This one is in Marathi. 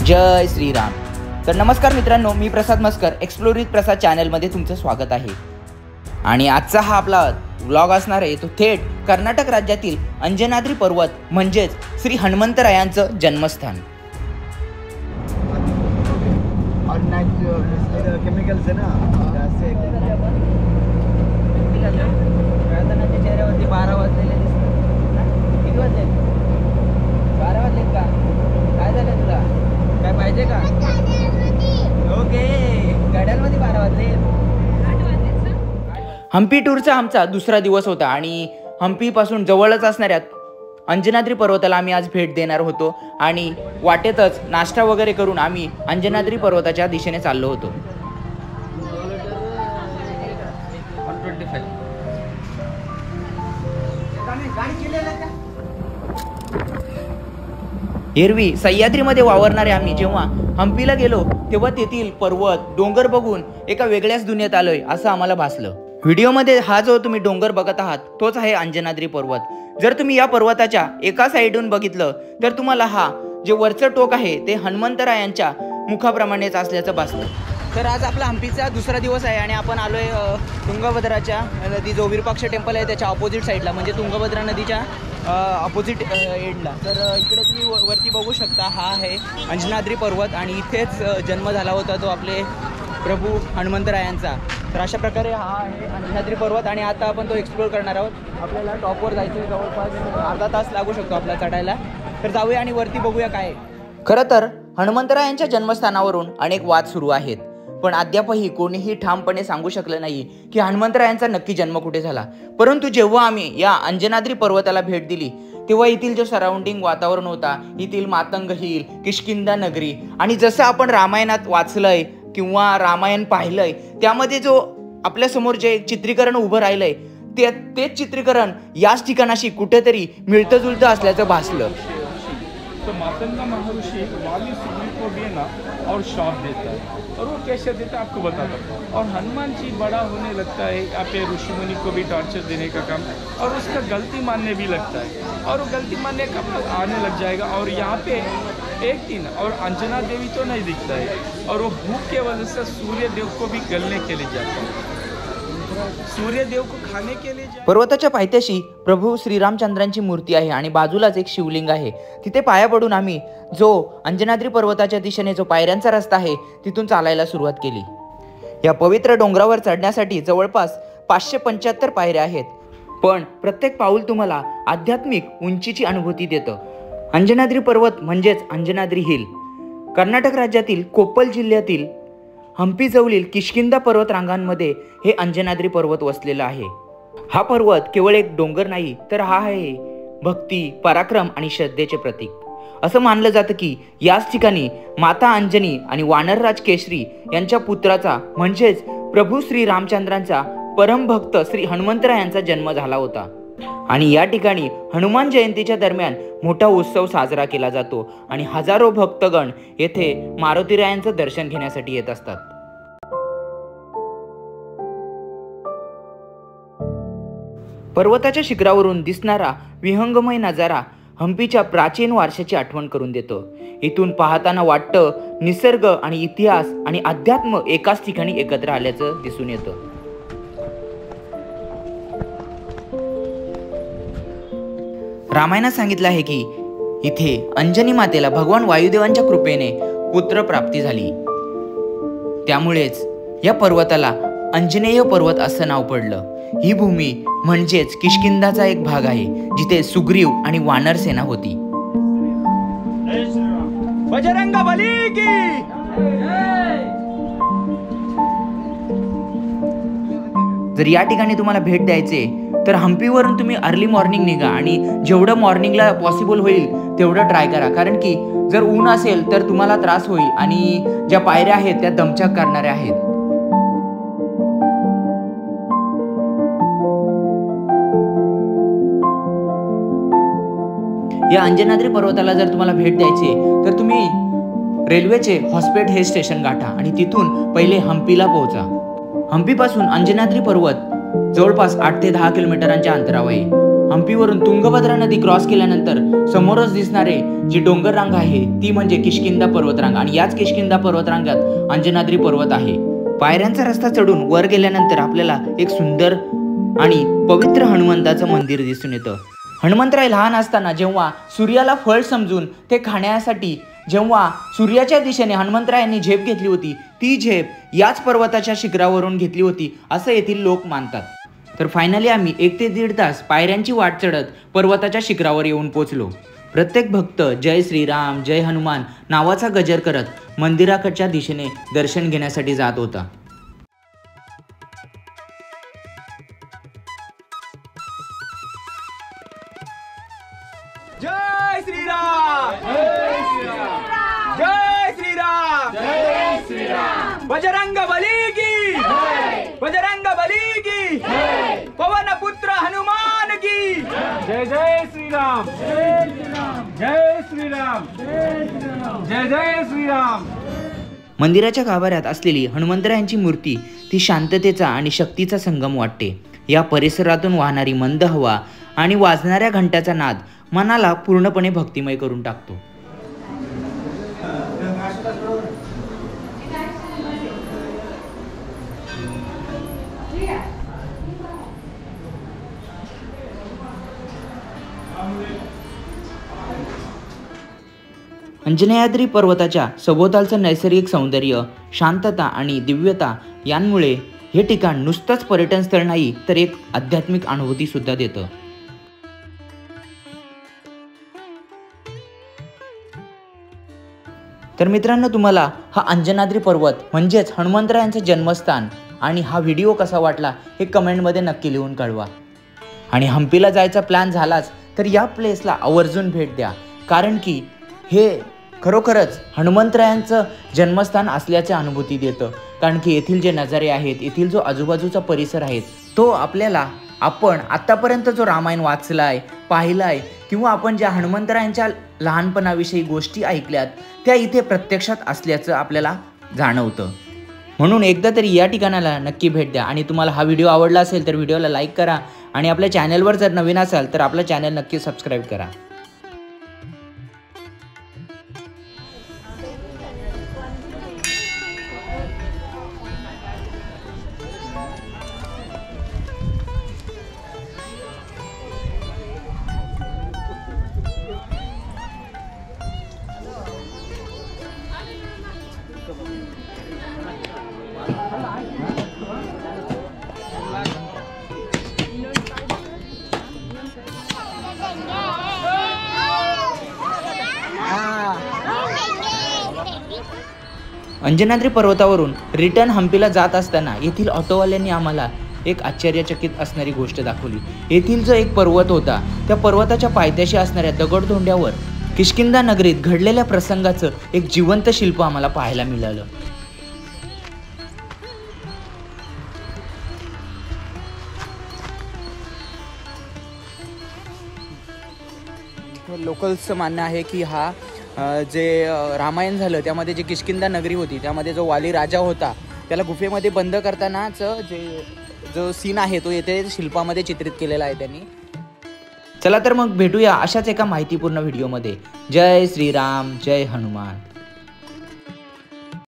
जय श्रीराम। तर नमस्कार मित्रांनो, मी प्रसाद मस्कर एक्सप्लोर विथ प्रसाद चॅनलमध्ये तुमचं स्वागत आहे। आणि आजचा हा आपला व्लॉग असणार आहे तो थेट कर्नाटक राज्यातील अंजनाद्री पर्वत म्हणजेच श्री हनुमंतरायांचं जन्मस्थान। केमिकल्स है ना जास्त चेहऱ्यावरती 12 वाजलेले दिसतात। किती वाजले? 12 वाजलेत का? काय झालं तुला? काय पाहिजे का? ओके, गाड्यांमध्ये 12 वाजले। हम्पी टूरचा आमचा दुसरा दिवस होता आणि हम्पी पासून जवळच असणाऱ्या अंजनाद्री पर्वताला आम्ही आज भेट देणार होतो आणि वाटेतच नाश्ता वगैरे करून आम्ही अंजनाद्री पर्वताच्या दिशेने चाललो होतो। एरवी सह्याद्रीमध्ये वावरणारे आम्ही जेव्हा हम्पीला गेलो तेव्हा तेथील पर्वत डोंगर बघून एका वेगळ्याच दुनियेत आलोय असं आम्हाला भासलं। व्हिडिओमध्ये हा जो तुम्ही डोंगर बघत आहात तोच आहे अंजनाद्री पर्वत। जर तुम्ही या पर्वताच्या एका साईडून बघितलं तर तुम्हाला हा जे वरचं टोक आहे ते हनुमंतरायांच्या मुखाप्रमाणेच असल्याचं भासलं। तर आज आपला हम्पीचा दुसरा दिवस आहे आणि आपण आलोय तुंगभद्राच्या नदी जो विरूपाक्ष टेम्पल आहे त्याच्या ऑपोजिट साईडला, म्हणजे तुंगभद्रा नदीच्या ऑपोजिट एंडला। तर इकडे तुम्ही वरती बघू शकता हा आहे अंजनाद्री पर्वत आणि इथेच जन्म झाला होता तो आपले प्रभू हनुमंतरायांचा। तर अशा प्रकारे हा आहे अंजनाद्री पर्वत आणि आता आपण तो एक्सप्लोर करणार आहोत। आपल्याला टॉपवर जायचं आहे, जवळपास अर्धा तास लागू शकतो आपल्याला चढायला। तर जाऊया आणि वरती बघूया काय। खरं तर हनुमंतरायांच्या जन्मस्थानावरून अनेक वाद सुरू आहेत, पण अद्यापही कोणीही ठामपणे सांगू शकलं नाही की हनुमंतरायांचा नक्की जन्म कुठे झाला। परंतु जेव्हा आम्ही या अंजनाद्री पर्वताला भेट दिली तेव्हा येथील जो सराउंडिंग वातावरण होता, येथील मातंग हिल, किष्किंधा नगरी आणि जसं आपण रामायणात वाचलंय किंवा रामायण पाहिलंय त्यामध्ये जो आपल्या समोर जे चित्रीकरण उभं राहिलंय तेच चित्रीकरण याच ठिकाणाशी कुठेतरी मिळतं जुळतं असल्याचं भासलं। तो मातंगा महर्षि वाली सुग्रीव को भी ना और श्राप देता है, और वो कैसे देता है आपको बताता हूँ। और हनुमान जी बड़ा होने लगता है, यहाँ पे ऋषि मुनि को भी टॉर्चर देने का काम, और उसका गलती मानने भी लगता है, और वो गलती मानने का आने लग जाएगा। और यहाँ पे एक दिन और अंजना देवी तो नहीं दिखता है, और वो भूख के वजह से सूर्य देव को भी गलने के लिए जाता है, सूर्यदेव को खाने के लिए। पर्वताच्या पायथ्याशी प्रभू श्रीरामचंद्रांची मूर्ती आहे आणि बाजूलाच एक शिवलिंग आहे। तिथे पाया पडून आम्ही जो अंजनाद्री पर्वताच्या दिशेने जो पायऱ्यांचा रस्ता आहे तिथून चालायला सुरुवात केली। या पवित्र डोंगरावर चढण्यासाठी जवळपास 575 पायऱ्या आहेत, पण प्रत्येक पाऊल तुम्हाला आध्यात्मिक उंचीची अनुभूती देतं। अंजनाद्री पर्वत म्हणजेच अंजनाद्री हिल कर्नाटक राज्यातील कोप्पल जिल्ह्यातील हम्पी जवळील किष्किंधा पर्वत रांगांमध्ये हे अंजनाद्री पर्वत वसलेला आहे। हा पर्वत केवळ एक डोंगर नाही तर हा आहे भक्ती, पराक्रम आणि श्रद्धेचे प्रतीक। असं मानलं जातं की याच ठिकाणी माता अंजनी आणि वानरराज केशरी यांच्या पुत्राचा म्हणजेच प्रभू श्री रामचंद्रांचा परमभक्त श्री हनुमंतरायांचा जन्म झाला होता आणि या ठिकाणी हनुमान जयंतीच्या दरम्यान मोठा उत्सव साजरा केला जातो आणि हजारो भक्तगण येथे मारुतीरायांचं दर्शन घेण्यासाठी येत असतात। पर्वताच्या शिखरावरून दिसणारा विहंगमय नजारा हम्पीच्या प्राचीन वारशाची आठवण करून देतो। इथून पाहताना वाटतं निसर्ग आणि इतिहास आणि अध्यात्म एकाच ठिकाणी एकत्र आल्याचं दिसून येतं। रामायणात सांगितलं आहे की इथे अंजनी मातेला भगवान वायुदेवांच्या कृपेने पुत्र प्राप्ती झाली, त्यामुळेच या पर्वताला अंजनेय पर्वत असं नाव पडलं। ही भूमी म्हणजेच किष्किंधाचा एक भाग आहे जिथे सुग्रीव आणि वानर सेना होती। बजरंगबली की जर या ठिकाणी तुम्हाला भेट द्यायचे तर हम्पीवरून तुम्ही अर्ली मॉर्निंग निघा आणि जेवढं मॉर्निंगला पॉसिबल होईल तेवढं ट्राय करा, कारण की जर ऊन असेल तर तुम्हाला त्रास होईल आणि ज्या पायऱ्या आहेत त्या दमछाक करणाऱ्या आहेत। या अंजनाद्री पर्वताला जर तुम्हाला भेट द्यायची तर तुम्ही रेल्वेचे हॉस्पेट हे स्टेशन गाठा आणि तिथून पहिले हम्पीला पोहोचा। हम्पीपासून अंजनाद्री पर्वत जवळपास 8 ते 10 किलोमीटरांच्या अंतरावर आहे हम्पीवरून तुंगभद्रा नदी क्रॉस केल्यानंतर समोरच दिसणारे जी डोंगर रांग आहे ती म्हणजे किष्किंधा पर्वतरांग आणि याच किष्किंधा पर्वतरांगात अंजनाद्री पर्वत आहे. पायऱ्यांचा रस्ता चढून वर गेल्यानंतर आपल्याला एक सुंदर आणि पवित्र हनुमंताचं मंदिर दिसून येतं. हनुमंतराय लहान असताना जेव्हा सूर्याला फळ समजून ते खाण्यासाठी जेव्हा सूर्याच्या दिशेने हनुमंतरायांनी झेप घेतली होती ती झेप याच पर्वताच्या शिखरावरून घेतली होती असं येथील लोक मानतात. तर फायनली आम्ही 1 ते 1.5 तास पायऱ्यांची वाट चढत पर्वताच्या शिखरावर येऊन पोचलो. प्रत्येक भक्त जय श्रीराम जय हनुमान नावाचा गजर करत मंदिराकडच्या दिशेने दर्शन घेण्यासाठी जात होता. जय श्रीराम जय श्रीराम जय श्रीराम जय श्रीराम बजरंग बली की बजरंग बली की पवन पुत्र हनुमान की जय जय श्रीराम जय श्रीराम जय श्रीराम जय जय श्रीराम. मंदिराच्या गाभाऱ्यात असलेली हनुमंतरायांची मूर्ती ती शांततेचा आणि शक्तीचा संगम वाटते. या परिसरातून वाहणारी मंद हवा आणि वाजणाऱ्या घंटाचा नाद मनाला पूर्णपणे भक्तिमय करून टाकतो. अंजनाद्री पर्वताच्या सभोवतालचं नैसर्गिक सौंदर्य, शांतता आणि दिव्यता यांमुळे हे ठिकाण नुसतंच पर्यटन स्थळ नाही तर एक आध्यात्मिक अनुभूती सुद्धा देतं. तर मित्रांनो, तुम्हाला हा अंजनाद्री पर्वत म्हणजेच हनुमंतरायांचं जन्मस्थान आणि हा व्हिडिओ कसा वाटला हे कमेंटमध्ये नक्की लिहून कळवा. आणि हम्पीला जायचा प्लॅन झालाच तर या प्लेसला आवर्जून भेट द्या, कारण की हे खरोखरच हनुमंतरायांचं जन्मस्थान असल्याची अनुभूती देतं. कारण की येथील जे नजारे आहेत, येथील जो आजूबाजूचा परिसर आहे तो आपल्याला आपण आत्तापर्यंत जो रामायण वाचलाय पाहिलाय किंवा आपण ज्या हनुमंतरायांच्या लहानपणाविषयी गोष्टी ऐकल्यात त्या इथे प्रत्यक्षात असल्याचं आपल्याला जाणवतं. म्हणून एकदा तरी या ठिकाणाला नक्की भेट द्या. आणि तुम्हाला हा व्हिडिओ आवडला असेल तर व्हिडिओला लाईक करा आणि आपल्या चॅनलवर जर नवीन असाल तर आपलं चॅनल नक्की सबस्क्राईब करा. अंजनाद्री पर्वतावरून रिटर्न हम्पीला जात असताना येथील ऑटोवाल्यांनी आम्हाला एक आश्चर्यचकित असणारी गोष्ट दाखवली. येथील जो एक पर्वत होता त्या पर्वताच्या पायथ्याशी असणाऱ्या दगडधोंड्यावर किष्किंधा नगरीत घडलेल्या प्रसंगाचं एक जिवंत शिल्प आम्हाला पाहायला मिळालं. लोकल्सचं म्हणणं आहे की हा जे रामायण झालं त्यामध्ये जी किष्किंधा नगरी होती त्यामध्ये जो वाली राजा होता त्याला गुफेमध्ये बंद करतानाचं जो सीन आहे तो येथे शिल्पामध्ये चित्रित केलेला आहे त्यांनी. चला तर मग भेटूया अशाच एका माहितीपूर्ण व्हिडिओमध्ये. जय श्रीराम जय हनुमान.